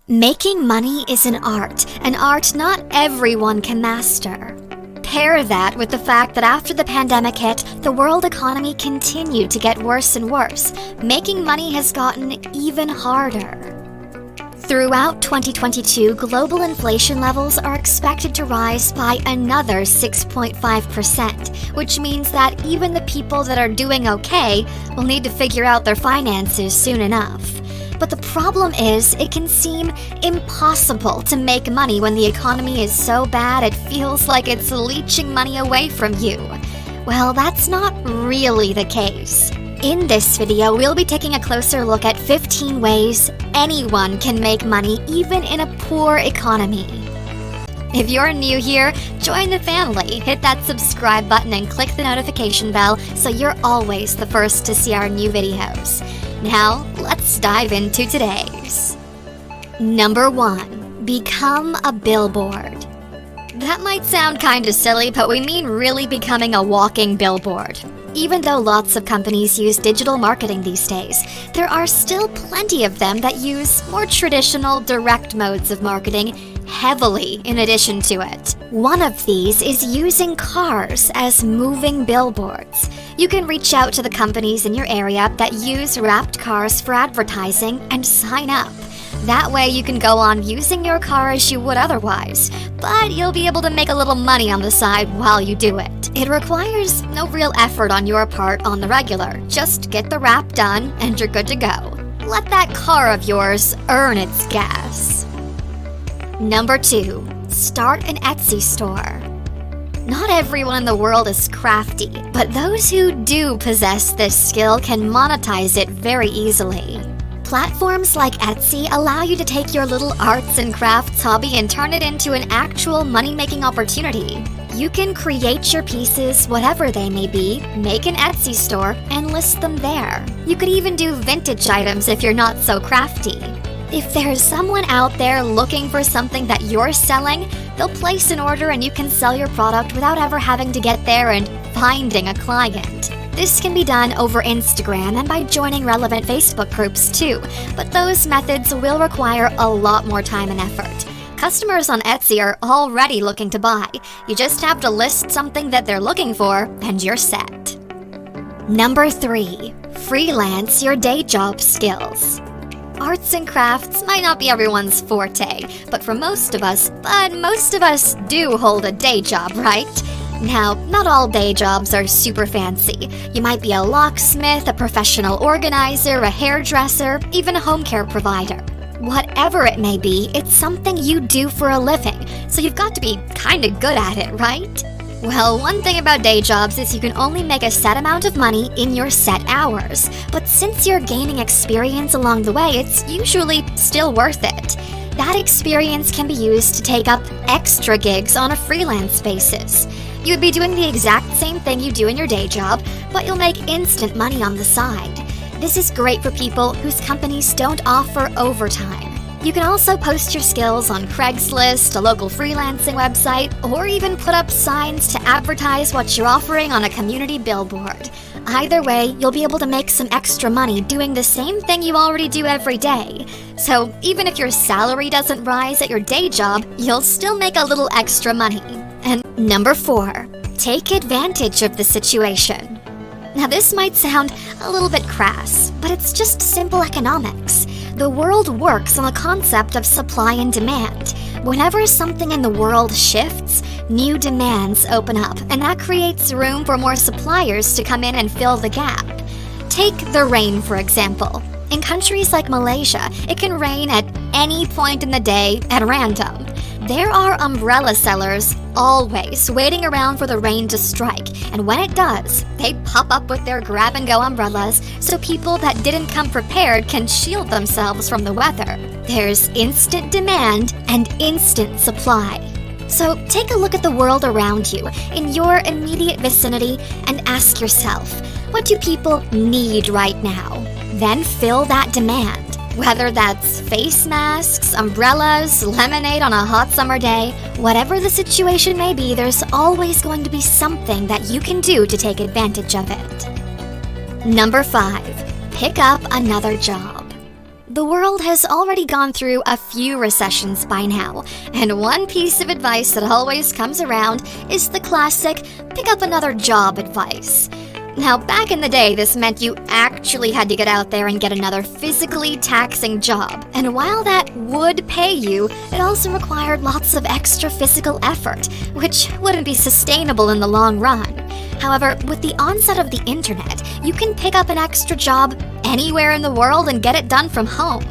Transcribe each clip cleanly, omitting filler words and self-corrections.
Making money is an art not everyone can master. Pair that with the fact that after the pandemic hit, the world economy continued to get worse and worse. Making money has gotten even harder. Throughout 2022, global inflation levels are expected to rise by another 6.5%, which means that even the people that are doing okay will need to figure out their finances soon enough. But the problem is, it can seem impossible to make money when the economy is so bad it feels like it's leeching money away from you. Well, that's not really the case. In this video, we'll be taking a closer look at 15 ways anyone can make money even in a poor economy. If you're new here, join the family, hit that subscribe button and click the notification bell so you're always the first to see our new videos. Now, let's dive into today's. Number 1. Become a billboard. That might sound kinda silly, but we mean really becoming a walking billboard. Even though lots of companies use digital marketing these days, there are still plenty of them that use more traditional direct modes of marketing heavily in addition to it. One of these is using cars as moving billboards. You can reach out to the companies in your area that use wrapped cars for advertising and sign up. That way you can go on using your car as you would otherwise, but you'll be able to make a little money on the side while you do it. It requires no real effort on your part on the regular. Just get the wrap done and you're good to go. Let that car of yours earn its gas. Number 2. Start an Etsy store. Not everyone in the world is crafty, but those who do possess this skill can monetize it very easily. Platforms like Etsy allow you to take your little arts and crafts hobby and turn it into an actual money-making opportunity. You can create your pieces, whatever they may be, make an Etsy store, and list them there. You could even do vintage items if you're not so crafty. If there's someone out there looking for something that you're selling, they'll place an order and you can sell your product without ever having to get there and finding a client. This can be done over Instagram and by joining relevant Facebook groups too, but those methods will require a lot more time and effort. Customers on Etsy are already looking to buy. You just have to list something that they're looking for and you're set. Number 3. Freelance your day job skills. Arts and crafts might not be everyone's forte, but most of us do hold a day job, right? Now, not all day jobs are super fancy. You might be a locksmith, a professional organizer, a hairdresser, even a home care provider. Whatever it may be, it's something you do for a living, so you've got to be kinda good at it, right? Well, one thing about day jobs is you can only make a set amount of money in your set hours. But since you're gaining experience along the way, it's usually still worth it. That experience can be used to take up extra gigs on a freelance basis. You'd be doing the exact same thing you do in your day job, but you'll make instant money on the side. This is great for people whose companies don't offer overtime. You can also post your skills on Craigslist, a local freelancing website, or even put up signs to advertise what you're offering on a community billboard. Either way, you'll be able to make some extra money doing the same thing you already do every day. So even if your salary doesn't rise at your day job, you'll still make a little extra money. And number 4, take advantage of the situation. Now this might sound a little bit crass, but it's just simple economics. The world works on the concept of supply and demand. Whenever something in the world shifts, new demands open up, and that creates room for more suppliers to come in and fill the gap. Take the rain, for example. In countries like Malaysia, it can rain at any point in the day at random. There are umbrella sellers always waiting around for the rain to strike, and when it does, they pop up with their grab-and-go umbrellas so people that didn't come prepared can shield themselves from the weather. There's instant demand and instant supply. So take a look at the world around you, in your immediate vicinity, and ask yourself, what do people need right now? Then fill that demand. Whether that's face masks, umbrellas, lemonade on a hot summer day, whatever the situation may be, there's always going to be something that you can do to take advantage of it. Number 5. Pick up another job. The world has already gone through a few recessions by now, and one piece of advice that always comes around is the classic pick up another job advice. Now, back in the day, this meant you actually had to get out there and get another physically taxing job. And while that would pay you, it also required lots of extra physical effort, which wouldn't be sustainable in the long run. However, with the onset of the internet, you can pick up an extra job anywhere in the world and get it done from home.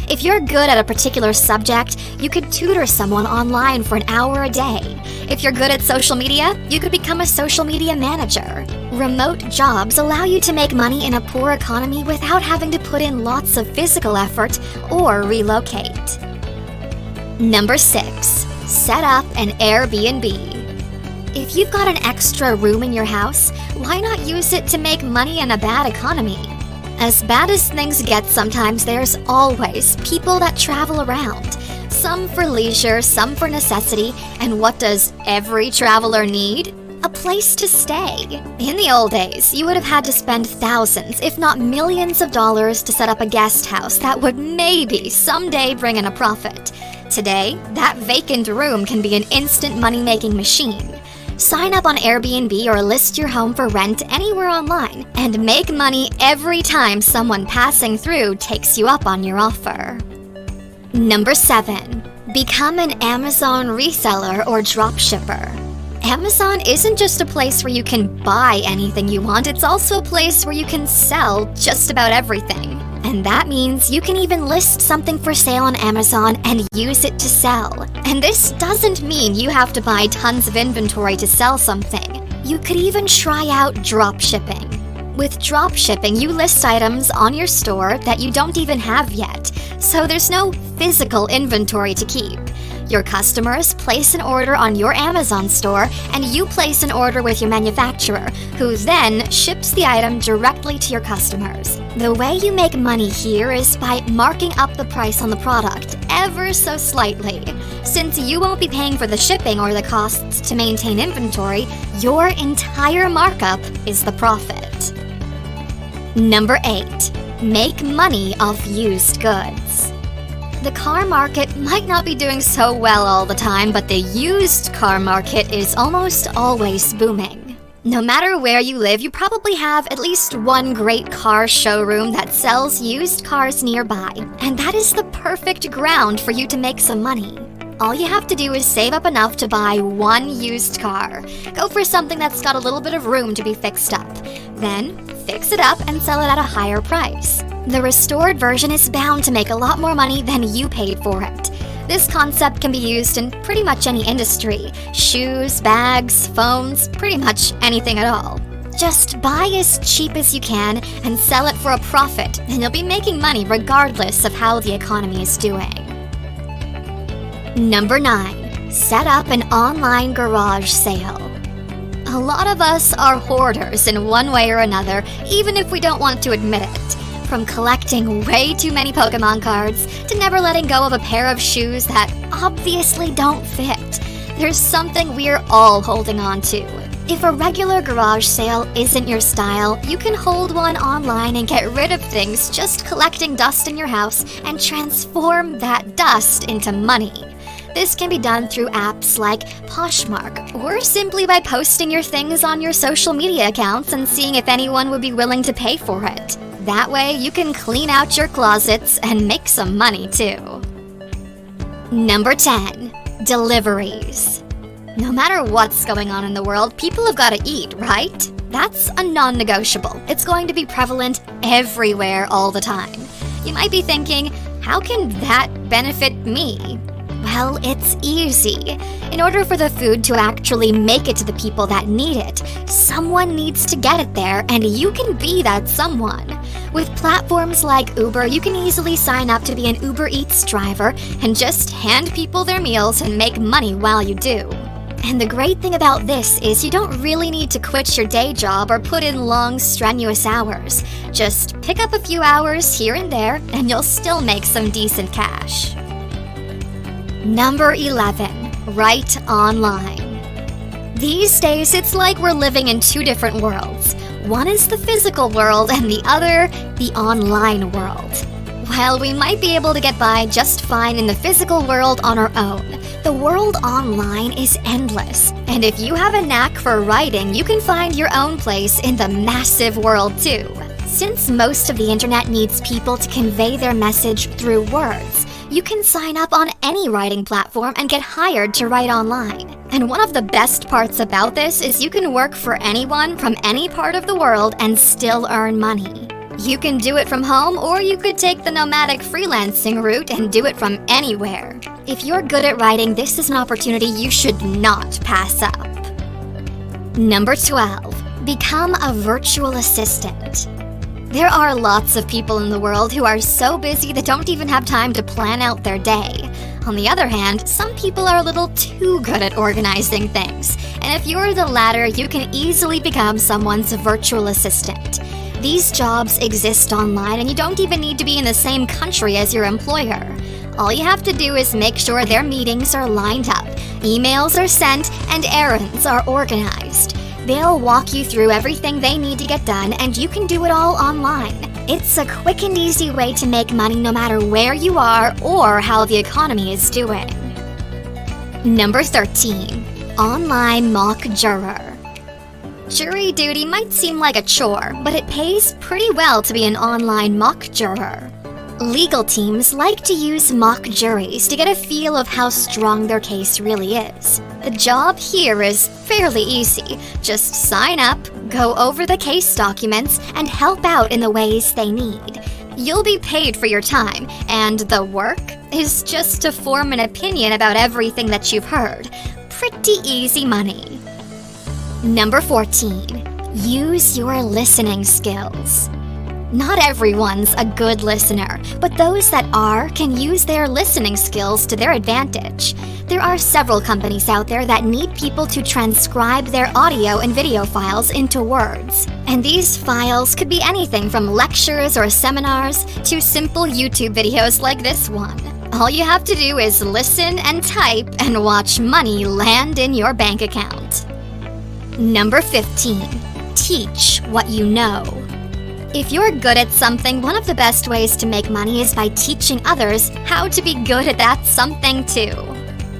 If you're good at a particular subject, you could tutor someone online for an hour a day. If you're good at social media, you could become a social media manager. Remote jobs allow you to make money in a poor economy without having to put in lots of physical effort or relocate. Number 6. Set up an Airbnb. If you've got an extra room in your house, why not use it to make money in a bad economy? As bad as things get sometimes, there's always people that travel around. Some for leisure, some for necessity, and what does every traveler need? A place to stay. In the old days, you would have had to spend thousands, if not millions of dollars to set up a guest house that would maybe someday bring in a profit. Today, that vacant room can be an instant money-making machine. Sign up on Airbnb or list your home for rent anywhere online and make money every time someone passing through takes you up on your offer. Number 7. Become an Amazon reseller or dropshipper. Amazon isn't just a place where you can buy anything you want, it's also a place where you can sell just about everything. And that means you can even list something for sale on Amazon and use it to sell. And this doesn't mean you have to buy tons of inventory to sell something. You could even try out dropshipping. With dropshipping, you list items on your store that you don't even have yet, so there's no physical inventory to keep. Your customers place an order on your Amazon store, and you place an order with your manufacturer, who then ships the item directly to your customers. The way you make money here is by marking up the price on the product ever so slightly. Since you won't be paying for the shipping or the costs to maintain inventory, your entire markup is the profit. Number 8. Make money off used goods. The car market might not be doing so well all the time, but the used car market is almost always booming. No matter where you live, you probably have at least one great car showroom that sells used cars nearby, and that is the perfect ground for you to make some money. All you have to do is save up enough to buy one used car. Go for something that's got a little bit of room to be fixed up. Then, fix it up and sell it at a higher price. The restored version is bound to make a lot more money than you paid for it. This concept can be used in pretty much any industry. Shoes, bags, phones, pretty much anything at all. Just buy as cheap as you can and sell it for a profit, and you'll be making money regardless of how the economy is doing. Number 9. Set up an online garage sale. A lot of us are hoarders in one way or another, even if we don't want to admit it. From collecting way too many Pokemon cards to never letting go of a pair of shoes that obviously don't fit. There's something we're all holding on to. If a regular garage sale isn't your style, you can hold one online and get rid of things just collecting dust in your house and transform that dust into money. This can be done through apps like Poshmark, or simply by posting your things on your social media accounts and seeing if anyone would be willing to pay for it. That way, you can clean out your closets and make some money too. Number 10. Deliveries. No matter what's going on in the world, people have got to eat, right? That's a non-negotiable. It's going to be prevalent everywhere all the time. You might be thinking, how can that benefit me? Well, it's easy. In order for the food to actually make it to the people that need it, someone needs to get it there, and you can be that someone. With platforms like Uber, you can easily sign up to be an Uber Eats driver and just hand people their meals and make money while you do. And the great thing about this is you don't really need to quit your day job or put in long, strenuous hours. Just pick up a few hours here and there, and you'll still make some decent cash. Number 11. Write online. These days, it's like we're living in two different worlds. One is the physical world and the other, the online world. While we might be able to get by just fine in the physical world on our own, the world online is endless. And if you have a knack for writing, you can find your own place in the massive world too. Since most of the internet needs people to convey their message through words, you can sign up on any writing platform and get hired to write online. And one of the best parts about this is you can work for anyone from any part of the world and still earn money. You can do it from home, or you could take the nomadic freelancing route and do it from anywhere. If you're good at writing, this is an opportunity you should not pass up. Number 12. Become a virtual assistant. There are lots of people in the world who are so busy they don't even have time to plan out their day. On the other hand, some people are a little too good at organizing things. And if you're the latter, you can easily become someone's virtual assistant. These jobs exist online, and you don't even need to be in the same country as your employer. All you have to do is make sure their meetings are lined up, emails are sent, and errands are organized. They'll walk you through everything they need to get done, and you can do it all online. It's a quick and easy way to make money no matter where you are or how the economy is doing. Number 13. Online mock juror. Jury duty might seem like a chore, but it pays pretty well to be an online mock juror. Legal teams like to use mock juries to get a feel of how strong their case really is. The job here is fairly easy. Just sign up, go over the case documents, and help out in the ways they need. You'll be paid for your time, and the work is just to form an opinion about everything that you've heard. Pretty easy money. Number 14. Use your listening skills. Not everyone's a good listener, but those that are can use their listening skills to their advantage. There are several companies out there that need people to transcribe their audio and video files into words. And these files could be anything from lectures or seminars to simple YouTube videos like this one. All you have to do is listen and type and watch money land in your bank account. Number 15. Teach what you know. If you're good at something, one of the best ways to make money is by teaching others how to be good at that something too.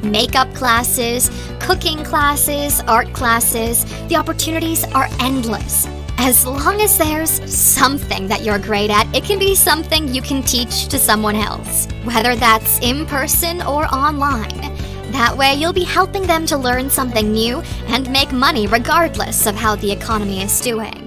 Makeup classes, cooking classes, art classes, the opportunities are endless. As long as there's something that you're great at, it can be something you can teach to someone else, whether that's in person or online. That way, you'll be helping them to learn something new and make money regardless of how the economy is doing.